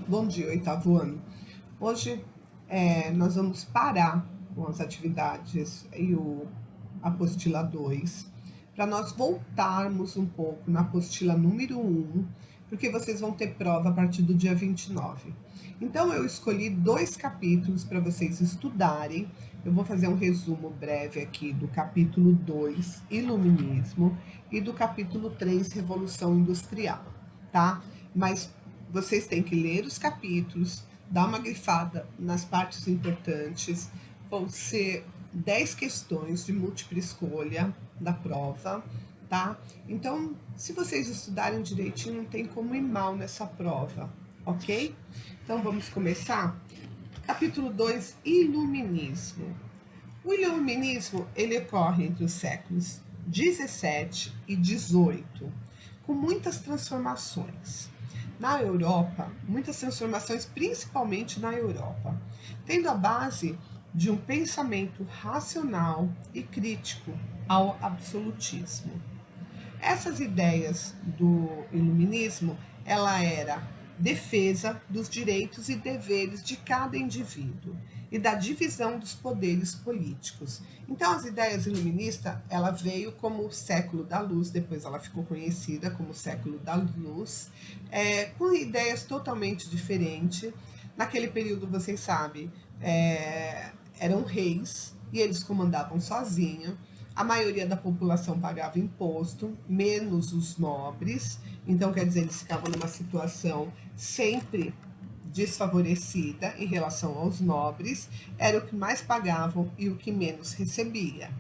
Bom dia, oitavo ano. Hoje nós vamos parar com as atividades e o apostila 2 para nós voltarmos um pouco na apostila número 1, porque vocês vão ter prova a partir do dia 29. Então eu escolhi 2 capítulos para vocês estudarem. Eu vou fazer um resumo breve aqui do capítulo 2, Iluminismo, e do capítulo 3, Revolução Industrial, tá? Mas vocês têm que ler os capítulos, dar uma grifada nas partes importantes. Vão ser 10 questões de múltipla escolha da prova, tá? Então, se vocês estudarem direitinho, não tem como ir mal nessa prova, ok? Então, vamos começar? Capítulo 2, Iluminismo. O iluminismo, ele ocorre entre os séculos 17 e 18, com muitas transformações. Na Europa, muitas transformações, principalmente na Europa, tendo a base de um pensamento racional e crítico ao absolutismo. Essas ideias do iluminismo, ela era defesa dos direitos e deveres de cada indivíduo e da divisão dos poderes políticos. Então, as ideias iluministas, ela veio como o século da luz, depois ela ficou conhecida como o século da luz, com ideias totalmente diferentes. Naquele período, vocês sabem, eram reis e eles comandavam sozinhos. A maioria da população pagava imposto, menos os nobres. Então, quer dizer, eles ficavam numa situação sempre desfavorecida em relação aos nobres, era o que mais pagavam e o que menos recebia.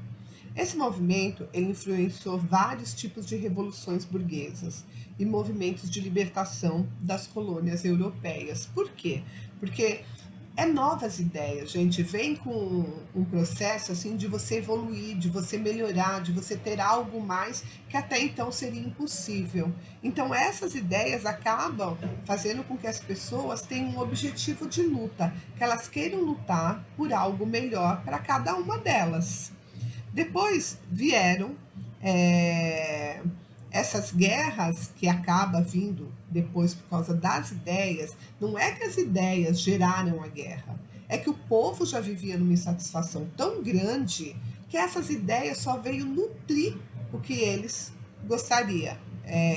Esse movimento ele influenciou vários tipos de revoluções burguesas e movimentos de libertação das colônias europeias. Por quê? Porque novas ideias, gente, vem com um processo assim de você evoluir, de você melhorar, de você ter algo mais que até então seria impossível. Então essas ideias acabam fazendo com que as pessoas tenham um objetivo de luta, que elas queiram lutar por algo melhor para cada uma delas. Depois vieram essas guerras que acaba vindo depois por causa das ideias. Não é que as ideias geraram a guerra, é que o povo já vivia numa insatisfação tão grande que essas ideias só veio nutrir o que eles gostariam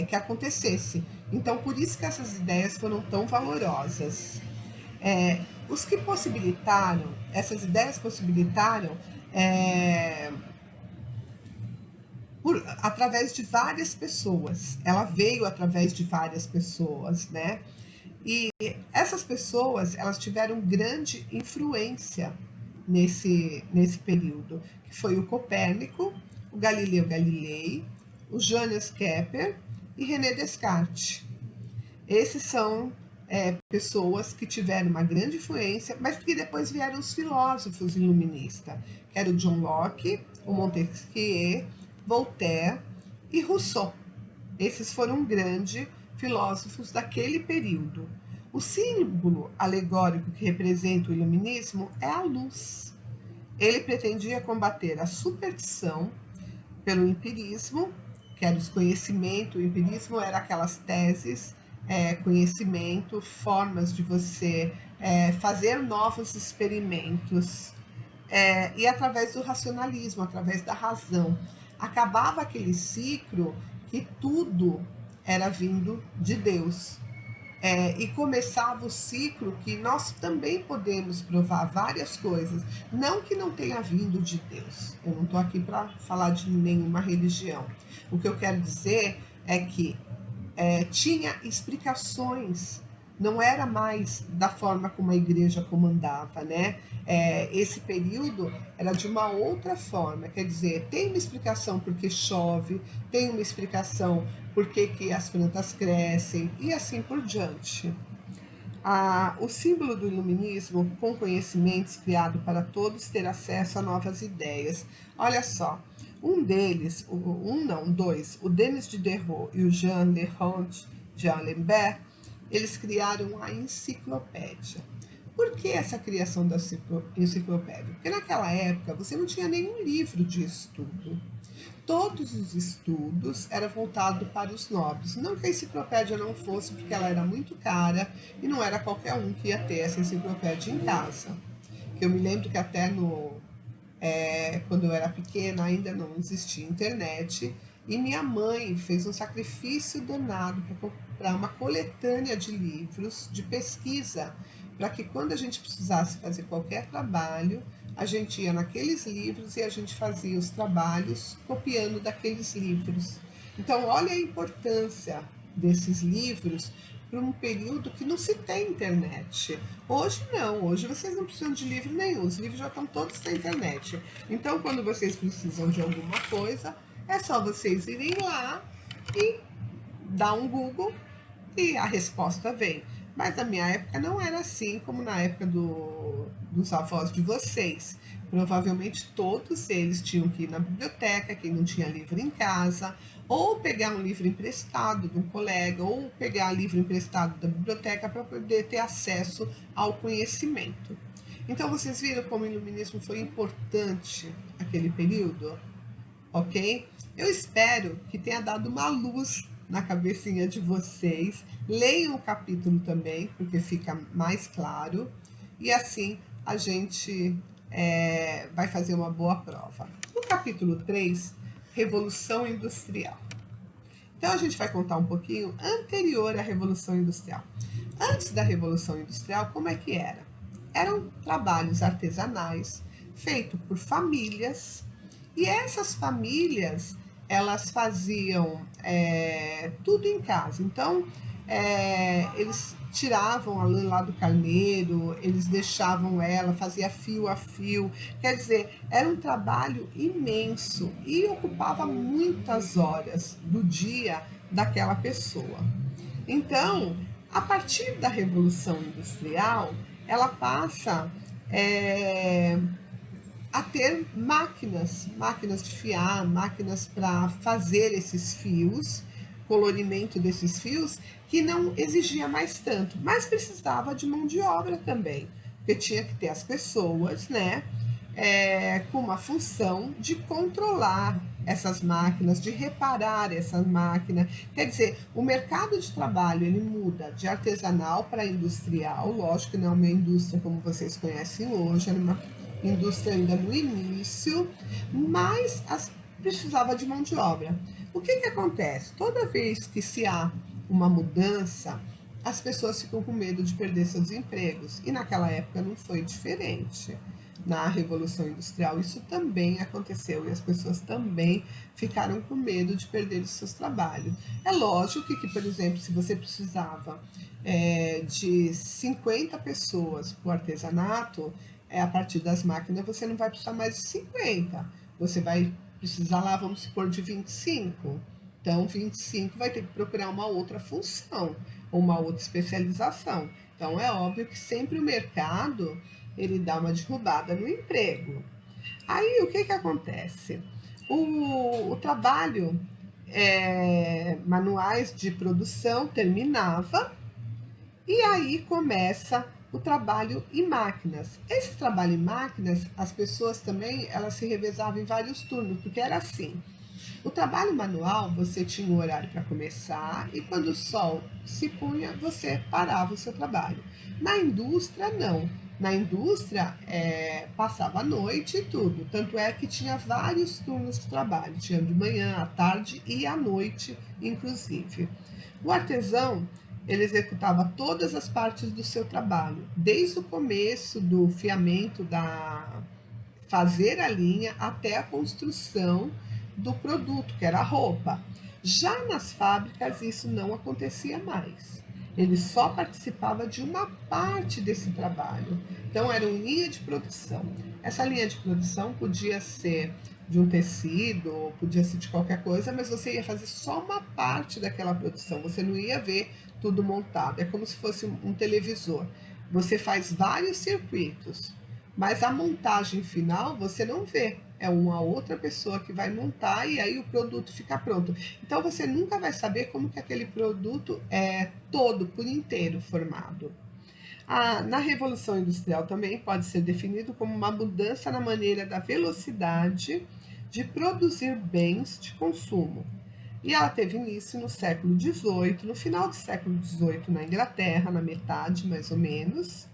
que acontecesse. Então, por isso que essas ideias foram tão valorosas. Os que possibilitaram, essas ideias possibilitaram através de várias pessoas. Ela veio através de várias pessoas, né? E essas pessoas, elas tiveram grande influência nesse período, que foi o Copérnico, o Galileu Galilei, o Johannes Kepler e René Descartes. Esses são pessoas que tiveram uma grande influência, mas que depois vieram os filósofos iluministas, que era o John Locke, o Montesquieu, Voltaire e Rousseau. Esses foram grandes filósofos daquele período. O símbolo alegórico que representa o iluminismo é a luz. Ele pretendia combater a superstição pelo empirismo, que era os conhecimentos. O empirismo era aquelas teses, conhecimento, formas de você fazer novos experimentos, e através do racionalismo, através da razão. Acabava aquele ciclo que tudo era vindo de Deus. E começava o ciclo que nós também podemos provar várias coisas, não que não tenha vindo de Deus. Eu não estou aqui para falar de nenhuma religião. O que eu quero dizer é que tinha explicações, não era mais da forma como a igreja comandava, né? Esse período era de uma outra forma, quer dizer, tem uma explicação porque chove, tem uma explicação porque que as plantas crescem e assim por diante. O símbolo do iluminismo, com conhecimentos criado para todos ter acesso a novas ideias. Olha só, dois, o Denis Diderot e o Jean Le Rond de Alembert, eles criaram a enciclopédia. Por que essa criação da enciclopédia? Porque naquela época você não tinha nenhum livro de estudo. Todos os estudos eram voltados para os nobres. Não que a enciclopédia não fosse, porque ela era muito cara e não era qualquer um que ia ter essa enciclopédia em casa. Que eu me lembro que até quando eu era pequena ainda não existia internet e minha mãe fez um sacrifício danado para comprar uma coletânea de livros de pesquisa, para que quando a gente precisasse fazer qualquer trabalho, a gente ia naqueles livros e a gente fazia os trabalhos copiando daqueles livros. Então, olha a importância desses livros para um período que não se tem internet. Hoje não, hoje vocês não precisam de livro nenhum, os livros já estão todos na internet. Então, quando vocês precisam de alguma coisa, é só vocês irem lá e dar um Google e a resposta vem. Mas na minha época não era assim como na época dos avós de vocês. Provavelmente todos eles tinham que ir na biblioteca, quem não tinha livro em casa, ou pegar um livro emprestado de um colega, ou pegar livro emprestado da biblioteca para poder ter acesso ao conhecimento. Então vocês viram como o iluminismo foi importante naquele período? Ok? Eu espero que tenha dado uma luz na cabecinha de vocês. Leiam o capítulo também, porque fica mais claro. E assim a gente vai fazer uma boa prova. No capítulo 3, Revolução Industrial. Então a gente vai contar um pouquinho anterior à Revolução Industrial. Antes da Revolução Industrial, como é que era? Eram trabalhos artesanais feitos por famílias e essas famílias elas faziam tudo em casa. Então eles tiravam a lã lá do carneiro, eles deixavam ela, fazia fio a fio. Quer dizer, era um trabalho imenso e ocupava muitas horas do dia daquela pessoa. Então, a partir da Revolução Industrial, ela passa a ter máquinas de fiar, máquinas para fazer esses fios, colorimento desses fios, que não exigia mais tanto, mas precisava de mão de obra também, porque tinha que ter as pessoas, né, com uma função de controlar essas máquinas, de reparar essa máquina. Quer dizer, o mercado de trabalho ele muda de artesanal para industrial, lógico que não é uma indústria como vocês conhecem hoje, era uma indústria ainda no início, mas precisava de mão de obra. O que acontece? Toda vez que se há uma mudança, as pessoas ficam com medo de perder seus empregos. E naquela época não foi diferente. Na Revolução Industrial isso também aconteceu e as pessoas também ficaram com medo de perder os seus trabalhos. É lógico que, por exemplo, se você precisava de 50 pessoas para o artesanato, a partir das máquinas você não vai precisar mais de 50. Você vai precisar lá, vamos supor, de 25. Então, 25 vai ter que procurar uma outra função, uma outra especialização. Então, é óbvio que sempre o mercado, ele dá uma derrubada no emprego. Aí, o que acontece? O trabalho, manuais de produção terminava, e aí começa o trabalho em máquinas. Esse trabalho em máquinas, as pessoas também, elas se revezavam em vários turnos, porque era assim. O trabalho manual, você tinha um horário para começar e quando o sol se punha, você parava o seu trabalho. Na indústria, não. Na indústria, passava a noite e tudo. Tanto é que tinha vários turnos de trabalho. Tinha de manhã, à tarde e à noite, inclusive. O artesão, ele executava todas as partes do seu trabalho, desde o começo do fiamento, fazer a linha, até a construção do produto, que era a roupa. Já nas fábricas, isso não acontecia mais. Ele só participava de uma parte desse trabalho. Então, era uma linha de produção. Essa linha de produção podia ser de um tecido, podia ser de qualquer coisa, mas você ia fazer só uma parte daquela produção. Você não ia ver tudo montado. É como se fosse um televisor. Você faz vários circuitos, mas a montagem final você não vê. É uma outra pessoa que vai montar e aí o produto fica pronto. Então você nunca vai saber como que aquele produto é todo, por inteiro, formado. Na Revolução Industrial também pode ser definido como uma mudança na maneira da velocidade de produzir bens de consumo. E ela teve início no século XVIII, no final do século XVIII na Inglaterra, na metade mais ou menos,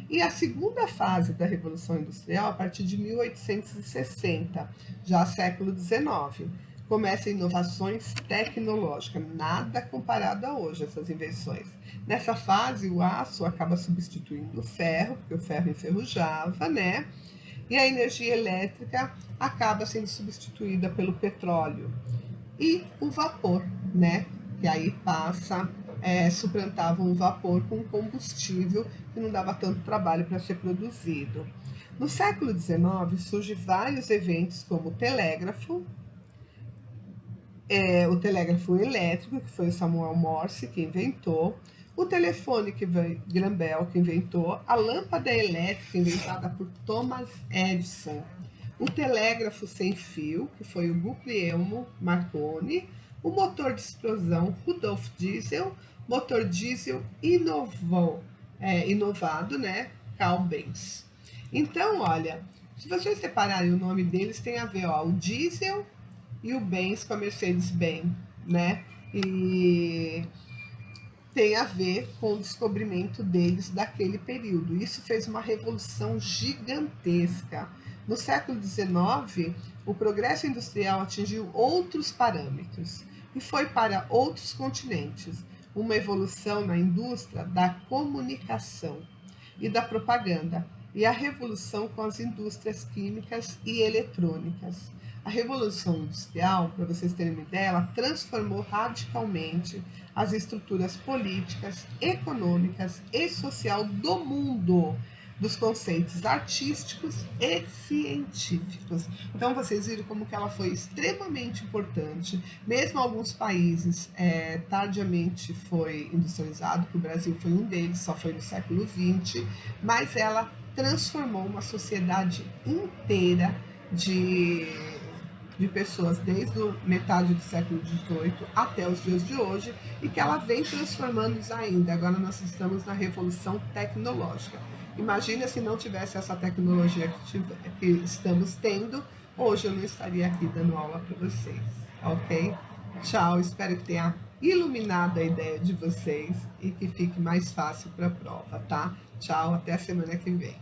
e a segunda fase da Revolução Industrial, a partir de 1860, já século XIX, começa inovações tecnológicas, nada comparado a hoje, essas invenções. Nessa fase, o aço acaba substituindo o ferro, porque o ferro enferrujava, né? E a energia elétrica acaba sendo substituída pelo petróleo e o vapor, né? Que aí passa, suplantavam o vapor com combustível que não dava tanto trabalho para ser produzido. No século XIX, surgem vários eventos como o telégrafo elétrico, que foi o Samuel Morse que inventou, o telefone que foi Graham Bell que inventou, a lâmpada elétrica inventada por Thomas Edison, o telégrafo sem fio, que foi o Guglielmo Marconi, o motor de explosão Rudolf Diesel, motor diesel inovado, né? Carl Benz. Então, olha, se vocês separarem o nome deles, tem a ver, ó, o diesel e o Benz com a Mercedes-Benz, né? E tem a ver com o descobrimento deles daquele período. Isso fez uma revolução gigantesca. No século XIX, o progresso industrial atingiu outros parâmetros e foi para outros continentes. Uma evolução na indústria da comunicação e da propaganda, e a revolução com as indústrias químicas e eletrônicas. A Revolução Industrial, para vocês terem uma ideia, ela transformou radicalmente as estruturas políticas, econômicas e social do mundo, dos conceitos artísticos e científicos. Então vocês viram como que ela foi extremamente importante, mesmo alguns países tardiamente foi industrializado, que o Brasil foi um deles, só foi no século XX, mas ela transformou uma sociedade inteira de pessoas desde a metade do século XVIII até os dias de hoje, e que ela vem transformando-os ainda. Agora nós estamos na revolução tecnológica. Imagina se não tivesse essa tecnologia que estamos tendo, hoje eu não estaria aqui dando aula para vocês, ok? Tchau, espero que tenha iluminado a ideia de vocês e que fique mais fácil para a prova, tá? Tchau, até a semana que vem.